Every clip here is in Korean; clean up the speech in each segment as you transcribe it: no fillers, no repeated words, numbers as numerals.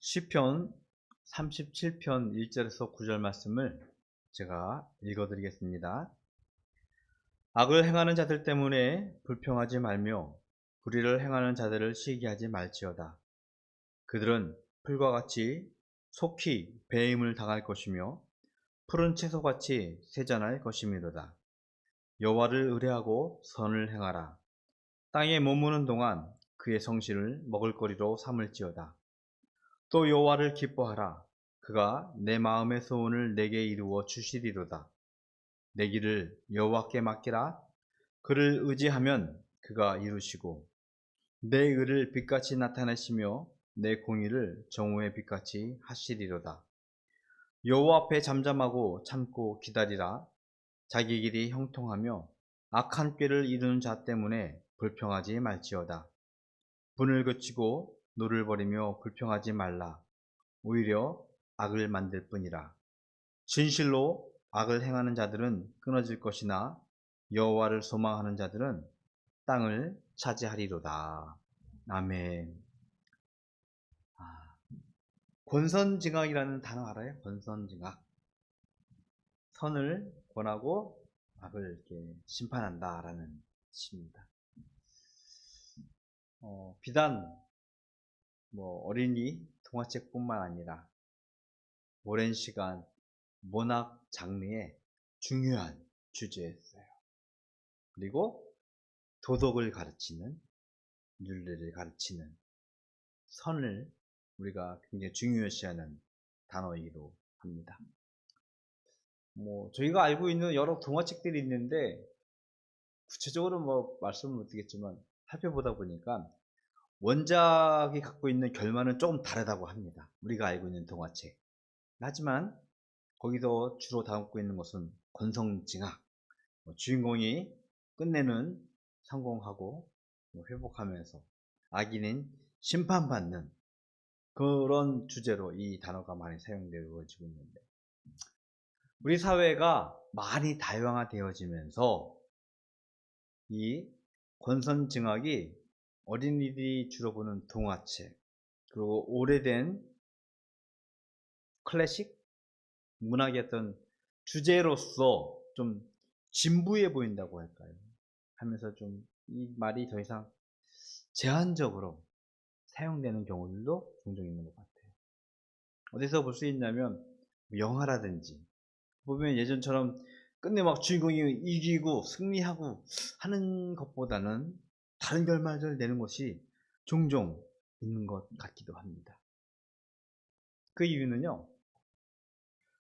시편 37편 1절에서 9절 말씀을 제가 읽어드리겠습니다. 악을 행하는 자들 때문에 불평하지 말며 불의를 행하는 자들을 시기하지 말지어다. 그들은 풀과 같이 속히 배임을 당할 것이며 푸른 채소같이 세잔할 것이미로다. 여호와를 의뢰하고 선을 행하라. 땅에 머무는 동안 그의 성실을 먹을거리로 삼을지어다. 또 여호와를 기뻐하라. 그가 내 마음의 소원을 내게 이루어 주시리로다. 내 길을 여호와께 맡기라. 그를 의지하면 그가 이루시고 내 의를 빛같이 나타내시며 내 공의를 정오의 빛같이 하시리로다. 여호와 앞에 잠잠하고 참고 기다리라. 자기 길이 형통하며 악한 꾀를 이루는 자 때문에 불평하지 말지어다. 분을 그치고 노를 버리며 불평하지 말라. 오히려 악을 만들 뿐이라. 진실로 악을 행하는 자들은 끊어질 것이나 여호와를 소망하는 자들은 땅을 차지하리로다. 아멘. 권선징악이라는 단어 알아요? 권선징악. 선을 권하고 악을 이렇게 심판한다라는 뜻입니다. 비단 어린이 동화책뿐만 아니라 오랜 시간 문학 장르의 중요한 주제였어요. 그리고 도덕을 가르치는, 윤리를 가르치는, 선을 우리가 굉장히 중요시하는 단어이기도 합니다. 저희가 알고 있는 여러 동화책들이 있는데 구체적으로 말씀을 못 드리겠지만 살펴보다 보니까 원작이 갖고 있는 결말은 조금 다르다고 합니다. 우리가 알고 있는 동화책. 하지만 거기서 주로 담고 있는 것은 권선징악, 주인공이 끝내는 성공하고 회복하면서 악인은 심판받는 그런 주제로 이 단어가 많이 사용되어지고 있는데, 우리 사회가 많이 다양화되어지면서 이 권선징악이 어린이들이 주로 보는 동화책, 그리고 오래된 클래식 문학의 어떤 주제로서 좀 진부해 보인다고 할까요? 하면서 좀 이 말이 더 이상 제한적으로 사용되는 경우들도 종종 있는 것 같아요. 어디서 볼 수 있냐면 영화라든지 보면 예전처럼 끝내 주인공이 이기고 승리하고 하는 것보다는 다른 결말을 내는 것이 종종 있는 것 같기도 합니다. 그 이유는요,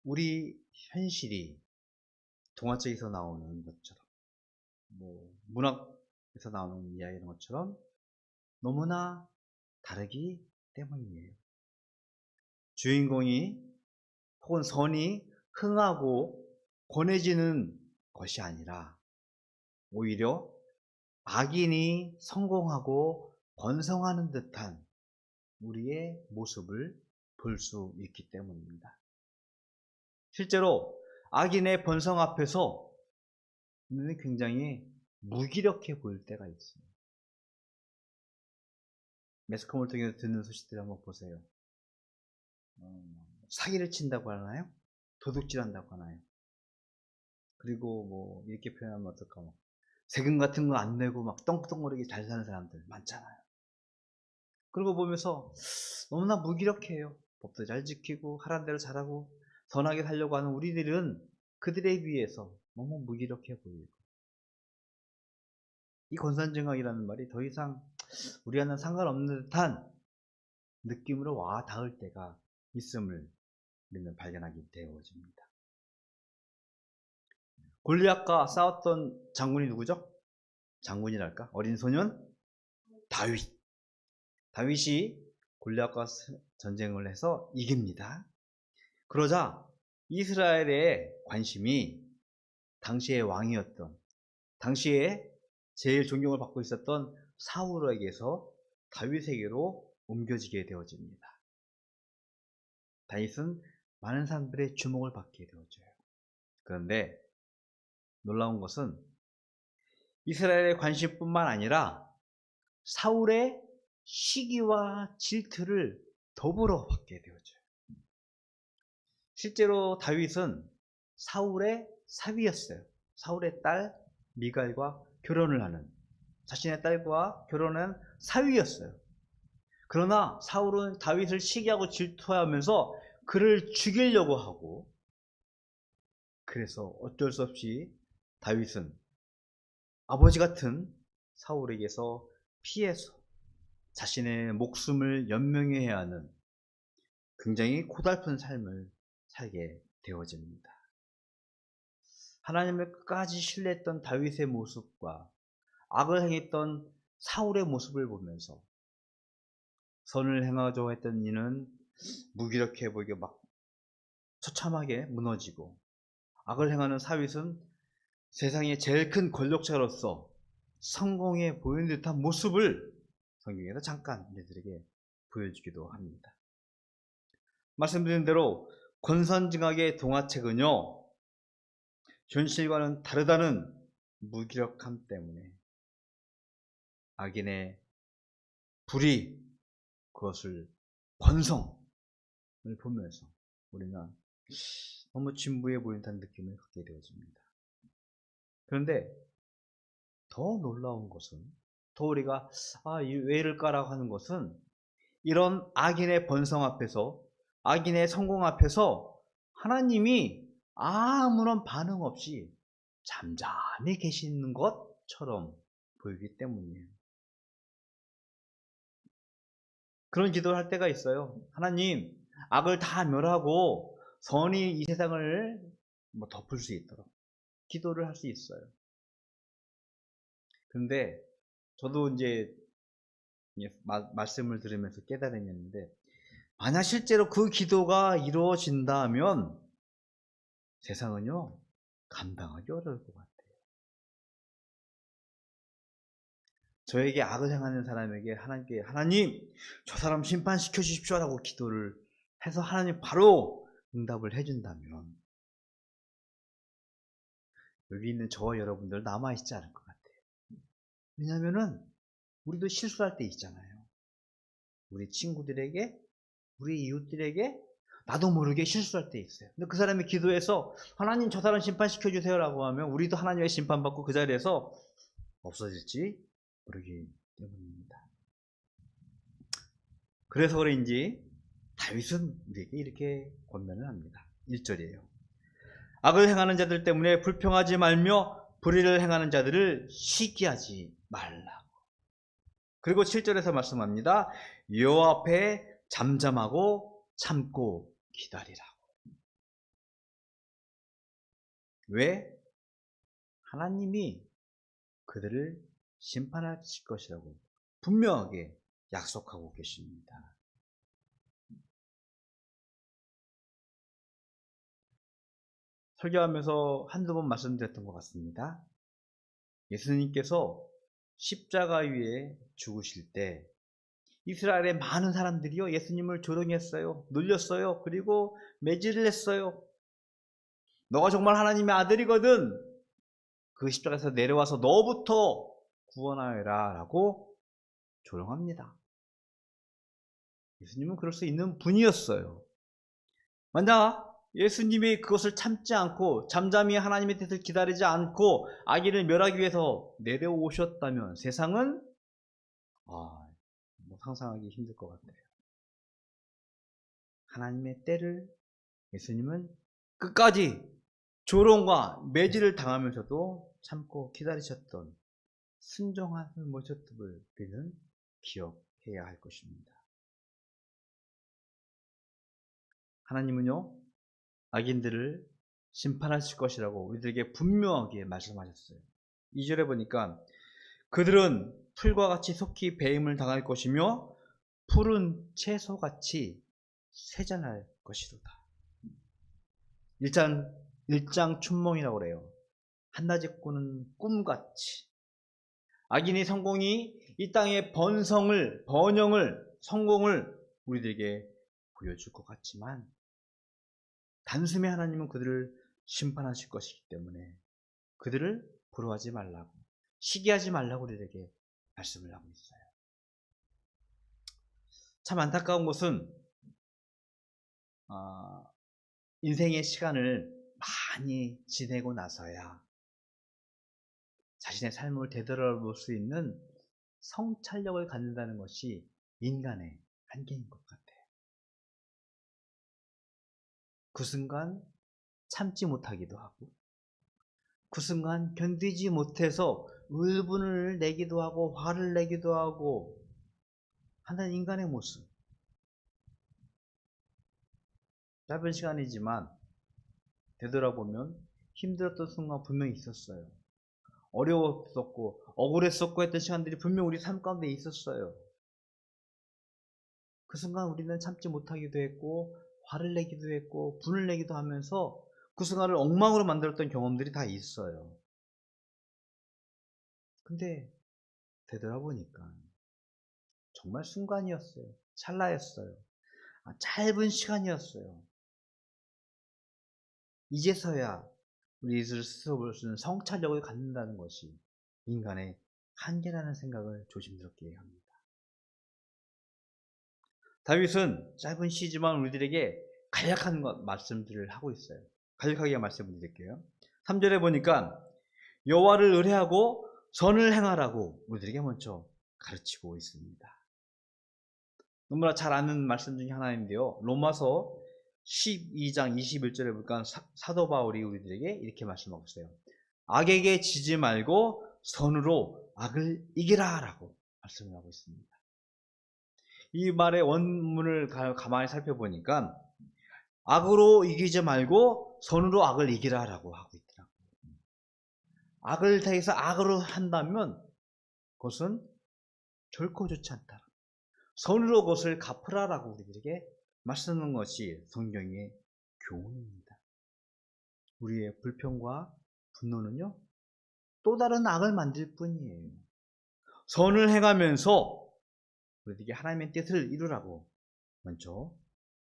우리 현실이 동화책에서 나오는 것처럼 문학에서 나오는 이야기인 것처럼 너무나 다르기 때문이에요. 주인공이 혹은 선이 흥하고 권해지는 것이 아니라 오히려 악인이 성공하고 번성하는 듯한 우리의 모습을 볼 수 있기 때문입니다. 실제로 악인의 번성 앞에서 우리는 굉장히 무기력해 보일 때가 있습니다. 매스컴을 통해서 듣는 소식들 한번 보세요. 사기를 친다고 하나요? 도둑질한다고 하나요? 그리고 이렇게 표현하면 어떨까? 세금 같은 거 안 내고 떵떵거리게 잘 사는 사람들 많잖아요. 그러고 보면서 너무나 무기력해요. 법도 잘 지키고 하라는 대로 잘하고 선하게 살려고 하는 우리들은 그들에 비해서 너무 무기력해 보이고, 이 권선징악이라는 말이 더 이상 우리와는 상관없는 듯한 느낌으로 와 닿을 때가 있음을 우리는 발견하게 되어집니다. 골리앗과 싸웠던 장군이 누구죠? 장군이랄까? 어린 소년? 다윗. 다윗이 골리앗과 전쟁을 해서 이깁니다. 그러자 이스라엘의 관심이 당시의 왕이었던, 당시에 제일 존경을 받고 있었던 사울에게서 다윗에게로 옮겨지게 되어집니다. 다윗은 많은 사람들의 주목을 받게 되어져요. 그런데 놀라운 것은 이스라엘의 관심뿐만 아니라 사울의 시기와 질투를 더불어 받게 되어져요. 실제로 다윗은 사울의 사위였어요. 사울의 딸 미갈과 결혼을 하는, 자신의 딸과 결혼한 사위였어요. 그러나 사울은 다윗을 시기하고 질투하면서 그를 죽이려고 하고, 그래서 어쩔 수 없이 다윗은 아버지 같은 사울에게서 피해서 자신의 목숨을 연명해야 하는 굉장히 고달픈 삶을 살게 되어집니다. 하나님을 끝까지 신뢰했던 다윗의 모습과 악을 행했던 사울의 모습을 보면서 선을 행하려 했던 이는 무기력해 보이게 막 처참하게 무너지고, 악을 행하는 다윗은 세상의 제일 큰 권력자로서 성공해 보이는 듯한 모습을 성경에서 잠깐 우리들에게 보여주기도 합니다. 말씀드린 대로 권선징악의 동화책은요, 현실과는 다르다는 무기력함 때문에 악인의 불의, 그것을 번성을 보면서 우리는 너무 진부해 보인다는 느낌을 갖게 되어집니다. 그런데 더 놀라운 것은, 더 우리가 왜 이럴까라고 하는 것은, 이런 악인의 번성 앞에서, 악인의 성공 앞에서 하나님이 아무런 반응 없이 잠잠히 계시는 것처럼 보이기 때문이에요. 그런 기도를 할 때가 있어요. 하나님, 악을 다 멸하고 선이 이 세상을 덮을 수 있도록 기도를 할 수 있어요. 그런데 저도 이제 말씀을 들으면서 깨달음이었는데, 만약 실제로 그 기도가 이루어진다면 세상은요, 감당하기 어려울 것 같아요. 저에게 악을 행하는 사람에게 하나님께, 하나님, 저 사람 심판시켜 주십시오라고 기도를 해서 하나님 바로 응답을 해준다면, 여기 있는 저와 여러분들 남아있지 않을 것 같아요. 왜냐하면은 우리도 실수할 때 있잖아요. 우리 친구들에게, 우리 이웃들에게 나도 모르게 실수할 때 있어요. 근데 그 사람이 기도해서 하나님 저 사람 심판시켜 주세요라고 하면 우리도 하나님의 심판받고 그 자리에서 없어질지 모르기 때문입니다. 그래서 그런지 다윗은 우리에게 이렇게 권면을 합니다. 1절이에요. 악을 행하는 자들 때문에 불평하지 말며 불의를 행하는 자들을 시기하지 말라고. 그리고 7절에서 말씀합니다. 여호와 앞에 잠잠하고 참고 기다리라고. 왜? 하나님이 그들을 심판하실 것이라고 분명하게 약속하고 계십니다. 설교하면서 한두 번 말씀드렸던 것 같습니다. 예수님께서 십자가 위에 죽으실 때 이스라엘의 많은 사람들이요, 예수님을 조롱했어요. 놀렸어요. 그리고 매질을 했어요. 너가 정말 하나님의 아들이거든, 그 십자가에서 내려와서 너부터 구원하여라 라고 조롱합니다. 예수님은 그럴 수 있는 분이었어요. 만약 예수님이 그것을 참지 않고 잠잠히 하나님의 뜻을 기다리지 않고 악인을 멸하기 위해서 내려오셨다면 세상은 상상하기 힘들 것 같아요. 하나님의 때를 예수님은 끝까지 조롱과 매질을 당하면서도 참고 기다리셨던 순종한 모습을 우리는 기억해야 할 것입니다. 하나님은요, 악인들을 심판하실 것이라고 우리들에게 분명하게 말씀하셨어요. 2절에 보니까 그들은 풀과 같이 속히 배임을 당할 것이며 푸른 채소같이 쇠잔할 것이로다. 일장춘몽이라고 그래요. 한낮에 꾸는 꿈같이 악인의 성공이 이 땅의 번영을, 성공을 우리들에게 보여줄 것 같지만 단숨에 하나님은 그들을 심판하실 것이기 때문에 그들을 부러워하지 말라고, 시기하지 말라고 우리에게 말씀을 하고 있어요. 참 안타까운 것은 인생의 시간을 많이 지내고 나서야 자신의 삶을 되돌아볼 수 있는 성찰력을 갖는다는 것이 인간의 한계인 것 같아요. 그 순간 참지 못하기도 하고, 그 순간 견디지 못해서 울분을 내기도 하고 화를 내기도 하고 하는 인간의 모습. 짧은 시간이지만 되돌아보면 힘들었던 순간 분명히 있었어요. 어려웠었고 억울했었고 했던 시간들이 분명 우리 삶 가운데 있었어요. 그 순간 우리는 참지 못하기도 했고 화를 내기도 했고 분을 내기도 하면서 그 순간을 엉망으로 만들었던 경험들이 다 있어요. 근데 되돌아보니까 정말 순간이었어요. 찰나였어요. 짧은 시간이었어요. 이제서야 우리 스스로 볼 수 있는 성찰력을 갖는다는 것이 인간의 한계라는 생각을 조심스럽게 합니다. 다윗은 짧은 시지만 우리들에게 간략한 말씀들을 하고 있어요. 간략하게 말씀을 드릴게요. 3절에 보니까 여호와를 의뢰하고 선을 행하라고 우리들에게 먼저 가르치고 있습니다. 너무나 잘 아는 말씀 중에 하나인데요. 로마서 12장 21절에 보니까 사도 바울이 우리들에게 이렇게 말씀하고 있어요. 악에게 지지 말고 선으로 악을 이기라 라고 말씀을 하고 있습니다. 이 말의 원문을 가만히 살펴보니까 악으로 이기지 말고 선으로 악을 이기라 라고 하고 있더라고요. 악을 대해서 악으로 한다면 그것은 결코 좋지 않다. 선으로 그것을 갚으라 라고 우리들에게 말씀하는 것이 성경의 교훈입니다. 우리의 불평과 분노는요, 또 다른 악을 만들 뿐이에요. 선을 행하면서 우리에게 하나님의 뜻을 이루라고 먼저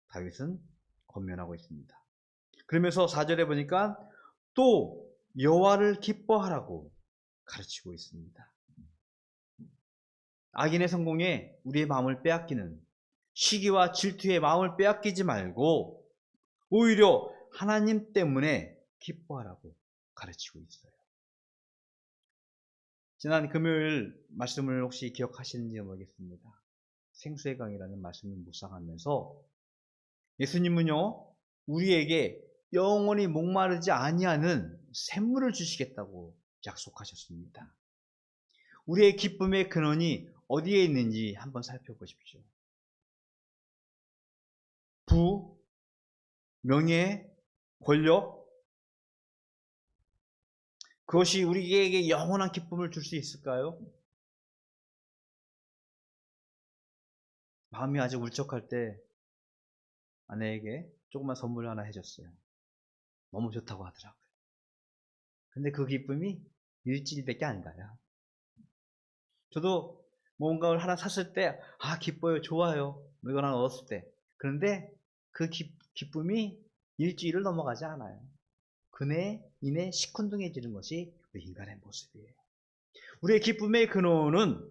다윗은 권면하고 있습니다. 그러면서 4절에 보니까 또 여호와를 기뻐하라고 가르치고 있습니다. 악인의 성공에 우리의 마음을 빼앗기는 시기와 질투의 마음을 빼앗기지 말고 오히려 하나님 때문에 기뻐하라고 가르치고 있어요. 지난 금요일 말씀을 혹시 기억하시는지 모르겠습니다. 생수의 강이라는 말씀을 묵상하면서 예수님은요, 우리에게 영원히 목마르지 아니하는 샘물을 주시겠다고 약속하셨습니다. 우리의 기쁨의 근원이 어디에 있는지 한번 살펴보십시오. 부, 명예, 권력, 그것이 우리에게 영원한 기쁨을 줄 수 있을까요? 마음이 아주 울적할 때 아내에게 조그만 선물 하나 해줬어요. 너무 좋다고 하더라고요. 근데 그 기쁨이 일주일밖에 안 가요. 저도 뭔가를 하나 샀을 때 기뻐요, 좋아요, 이걸 하나 얻었을 때. 그런데 그 기쁨이 일주일을 넘어가지 않아요. 그내 이내 시큰둥해지는 것이 우리 인간의 모습이에요. 우리의 기쁨의 근원은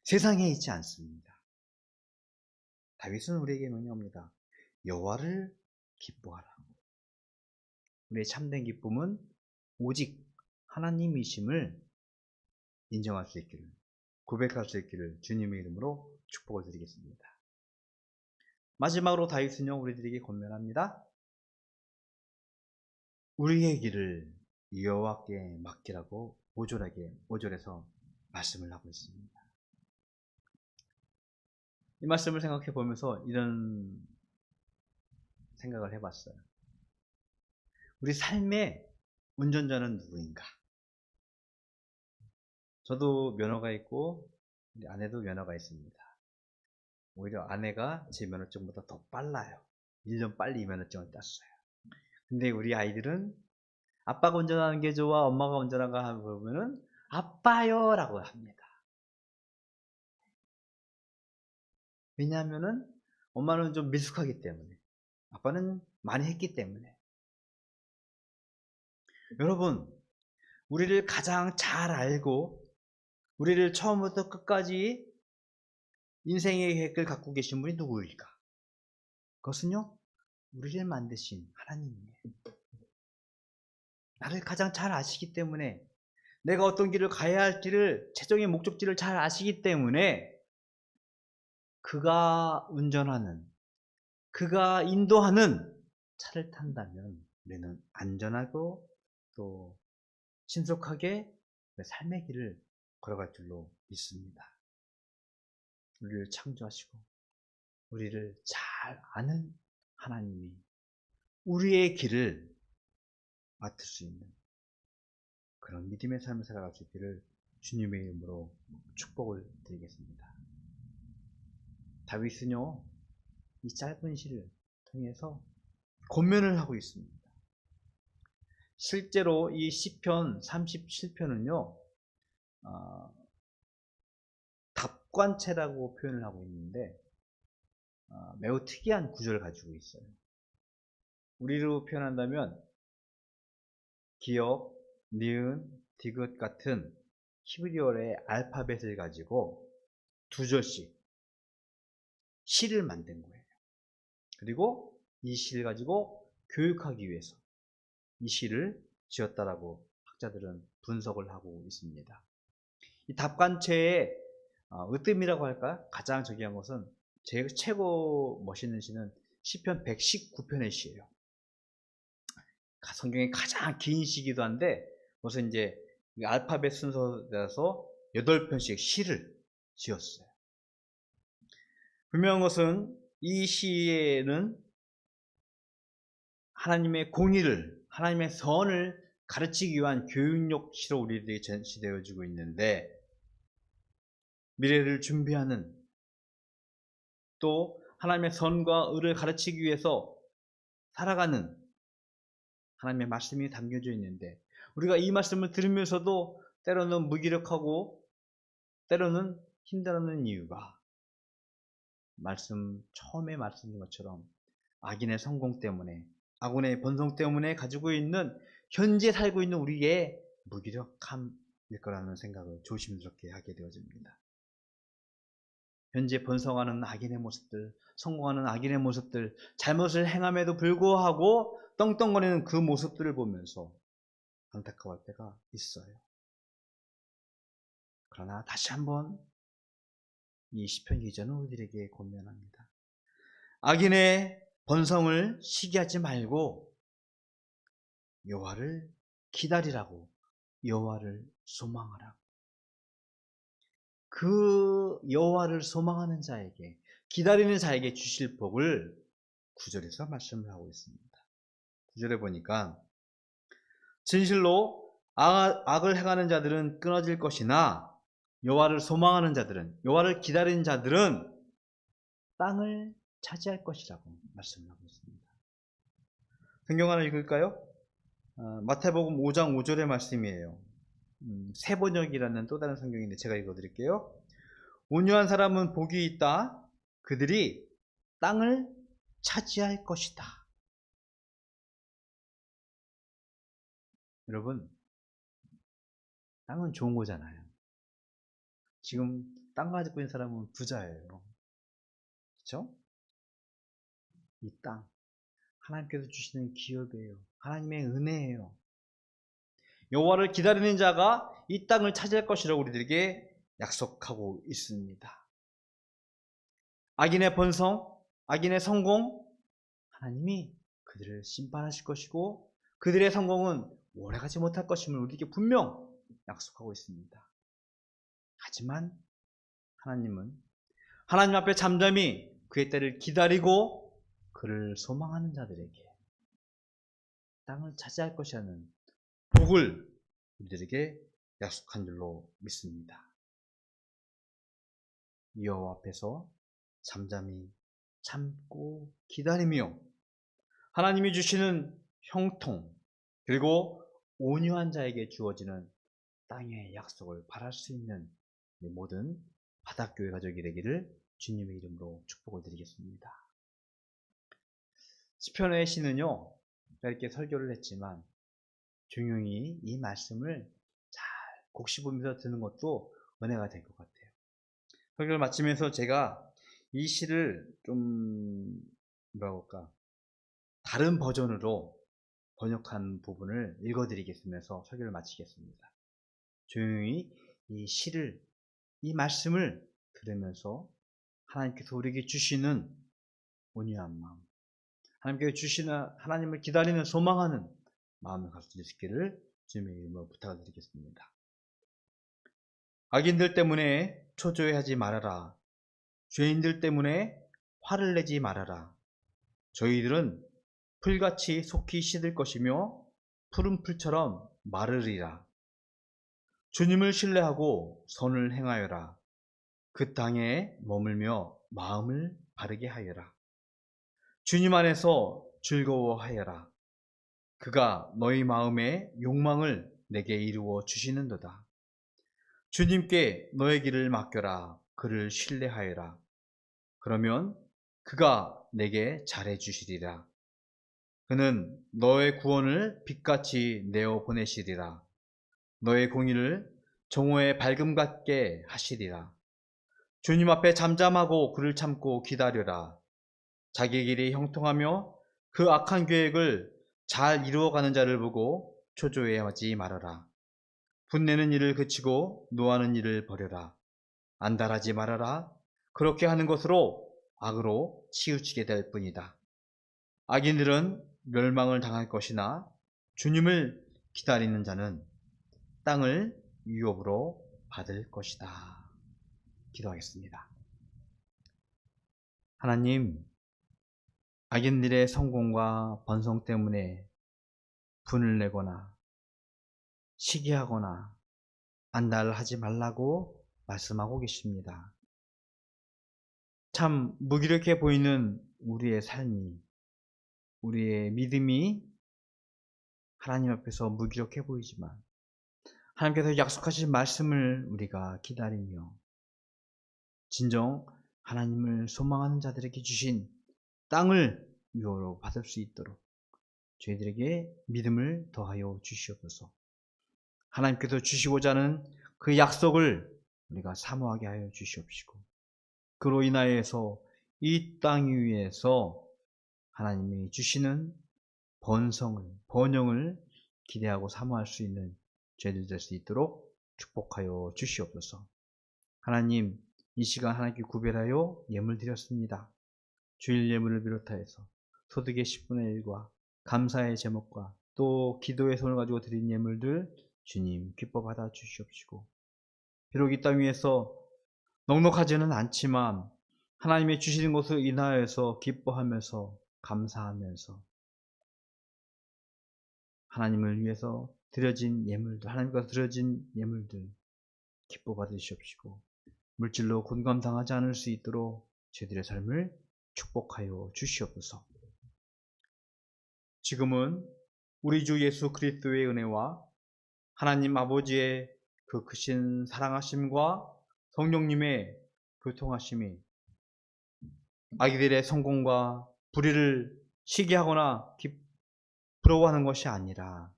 세상에 있지 않습니다. 다윗은 우리에게 명령합니다. 여호와를 기뻐하라. 우리의 참된 기쁨은 오직 하나님이심을 인정할 수 있기를, 고백할 수 있기를 주님의 이름으로 축복을 드리겠습니다. 마지막으로 다윗은요, 우리들에게 권면합니다. 우리의 길을 여호와께 맡기라고 5절에서 말씀을 하고 있습니다. 이 말씀을 생각해 보면서 이런 생각을 해봤어요. 우리 삶의 운전자는 누구인가? 저도 면허가 있고 우리 아내도 면허가 있습니다. 오히려 아내가 제 면허증보다 더 빨라요. 1년 빨리 면허증을 땄어요. 근데 우리 아이들은 아빠가 운전하는 게 좋아, 엄마가 운전하는 거 보면은 아빠요 라고 합니다. 왜냐하면은 엄마는 좀 미숙하기 때문에, 아빠는 많이 했기 때문에. 여러분, 우리를 가장 잘 알고 우리를 처음부터 끝까지 인생의 계획을 갖고 계신 분이 누구일까? 그것은요, 우리를 만드신 하나님이에요. 나를 가장 잘 아시기 때문에, 내가 어떤 길을 가야 할지를, 최종의 목적지를 잘 아시기 때문에 그가 운전하는, 그가 인도하는 차를 탄다면 우리는 안전하고 또 신속하게 삶의 길을 걸어갈 줄로 믿습니다. 우리를 창조하시고 우리를 잘 아는 하나님이 우리의 길을 맡을 수 있는 그런 믿음의 삶을 살아갈 수 있기를 주님의 이름으로 축복을 드리겠습니다. 다윗은요, 이 짧은 시를 통해서 권면을 하고 있습니다. 실제로 이 시편 37편은요, 답관체라고 표현을 하고 있는데 매우 특이한 구조를 가지고 있어요. 우리로 표현한다면 기역, 니은, 디귿 같은 히브리어의 알파벳을 가지고 두 절씩 시를 만든 거예요. 그리고 이 시를 가지고 교육하기 위해서 이 시를 지었다라고 학자들은 분석을 하고 있습니다. 이 답관체의 으뜸이라고 할까? 가장 저기한 것은 제 최고 멋있는 시는 시편 119편의 시예요. 성경의 가장 긴 시기도 한데 무슨 이제 알파벳 순서라서 8편씩 시를 지었어요. 분명한 것은 이 시에는 하나님의 공의를, 하나님의 선을 가르치기 위한 교육용 시로 우리들에게 전시되어지고 있는데, 미래를 준비하는, 또 하나님의 선과 의를 가르치기 위해서 살아가는 하나님의 말씀이 담겨져 있는데, 우리가 이 말씀을 들으면서도 때로는 무기력하고 때로는 힘들어하는 이유가 처음에 말씀드린 것처럼 악인의 성공 때문에, 악운의 번성 때문에 가지고 있는, 현재 살고 있는 우리의 무기력함일 거라는 생각을 조심스럽게 하게 되어집니다. 현재 번성하는 악인의 모습들, 성공하는 악인의 모습들, 잘못을 행함에도 불구하고 떵떵거리는 그 모습들을 보면서 안타까울 때가 있어요. 그러나 다시 한번 이 시편 기자는 우리들에게 권면합니다. 악인의 번성을 시기하지 말고 여호와를 기다리라고, 여호와를 소망하라고. 그 여호와를 소망하는 자에게, 기다리는 자에게 주실 복을 9절에서 말씀을 하고 있습니다. 9절에 보니까 진실로 악을 행하는 자들은 끊어질 것이나 여호와를 소망하는 자들은, 여호와를 기다리는 자들은 땅을 차지할 것이라고 말씀을 하고 있습니다. 성경 하나 읽을까요? 마태복음 5장 5절의 말씀이에요. 새번역이라는 또 다른 성경인데 제가 읽어드릴게요. 온유한 사람은 복이 있다. 그들이 땅을 차지할 것이다. 여러분, 땅은 좋은 거잖아요. 지금 땅 가지고 있는 사람은 부자예요. 그렇죠? 이 땅, 하나님께서 주시는 기업이에요. 하나님의 은혜예요. 여호와를 기다리는 자가 이 땅을 차지할 것이라고 우리들에게 약속하고 있습니다. 악인의 번성, 악인의 성공, 하나님이 그들을 심판하실 것이고 그들의 성공은 오래가지 못할 것임을 우리에게 분명 약속하고 있습니다. 하지만 하나님은 하나님 앞에 잠잠히 그의 때를 기다리고 그를 소망하는 자들에게 땅을 차지할 것이라는 복을 우리들에게 약속한 줄로 믿습니다. 여호와 앞에서 잠잠히 참고 기다리며 하나님이 주시는 형통, 그리고 온유한 자에게 주어지는 땅의 약속을 바랄 수 있는 모든 바닷교회 가족이 되기를 주님의 이름으로 축복을 드리겠습니다. 시편의 시는요, 이렇게 설교를 했지만 중용이 이 말씀을 잘 곡씹으면서 듣는 것도 은혜가 될 것 같아요. 설교를 마치면서 제가 이 시를 좀 뭐라고 할까, 다른 버전으로 번역한 부분을 읽어드리겠으면서 설교를 마치겠습니다. 조용히 이 시를, 이 말씀을 들으면서 하나님께서 우리에게 주시는 온유한 마음, 하나님께서 주시는, 하나님을 기다리는 소망하는 마음을 가질 수 있기를 주님의 이름으로 부탁드리겠습니다. 악인들 때문에 초조해하지 말아라. 죄인들 때문에 화를 내지 말아라. 저희들은 풀같이 속히 시들 것이며 푸른 풀처럼 마르리라. 주님을 신뢰하고 선을 행하여라. 그 땅에 머물며 마음을 바르게 하여라. 주님 안에서 즐거워하여라. 그가 너희 마음의 욕망을 내게 이루어 주시는도다. 주님께 너의 길을 맡겨라. 그를 신뢰하여라. 그러면 그가 내게 잘해 주시리라. 그는 너의 구원을 빛같이 내어 보내시리라. 너의 공의를 정오의 밝음 같게 하시리라. 주님 앞에 잠잠하고 그를 참고 기다려라. 자기 길이 형통하며 그 악한 계획을 잘 이루어가는 자를 보고 초조해하지 말아라. 분내는 일을 그치고 노하는 일을 버려라. 안달하지 말아라. 그렇게 하는 것으로 악으로 치우치게 될 뿐이다. 악인들은 멸망을 당할 것이나 주님을 기다리는 자는 땅을 유업으로 받을 것이다. 기도하겠습니다. 하나님, 악인들의 성공과 번성 때문에 분을 내거나 시기하거나 안달하지 말라고 말씀하고 계십니다. 참 무기력해 보이는 우리의 삶이, 우리의 믿음이 하나님 앞에서 무기력해 보이지만 하나님께서 약속하신 말씀을 우리가 기다리며 진정 하나님을 소망하는 자들에게 주신 땅을 유업으로 받을 수 있도록 저희들에게 믿음을 더하여 주시옵소서. 하나님께서 주시고자 하는 그 약속을 우리가 사모하게 하여 주시옵시고, 그로 인하여서 이 땅 위에서 하나님이 주시는 번성을, 번영을 기대하고 사모할 수 있는 저희들 될 수 있도록 축복하여 주시옵소서. 하나님, 이 시간 하나님께 구별하여 예물 드렸습니다. 주일 예물을 비롯하여서 소득의 10분의 1과 감사의 제목과 또 기도의 손을 가지고 드린 예물들 주님 기뻐 받아 주시옵시고, 비록 이 땅 위에서 넉넉하지는 않지만 하나님이 주시는 것을 인하여서 기뻐하면서 감사하면서 하나님을 위해서 드려진 예물들, 하나님과 드려진 예물들 기뻐 받으시옵시고 물질로 곤감당하지 않을 수 있도록 저희들의 삶을 축복하여 주시옵소서. 지금은 우리 주 예수 그리스도의 은혜와 하나님 아버지의 그 크신 사랑하심과 성령님의 교통하심이 아기들의 성공과 불의를 시기하거나 부러워하는 것이 아니라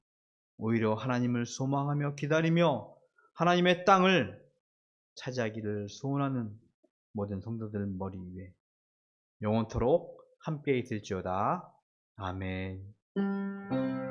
오히려 하나님을 소망하며 기다리며 하나님의 땅을 차지하기를 소원하는 모든 성도들 머리 위에 영원토록 함께 있을지어다. 아멘.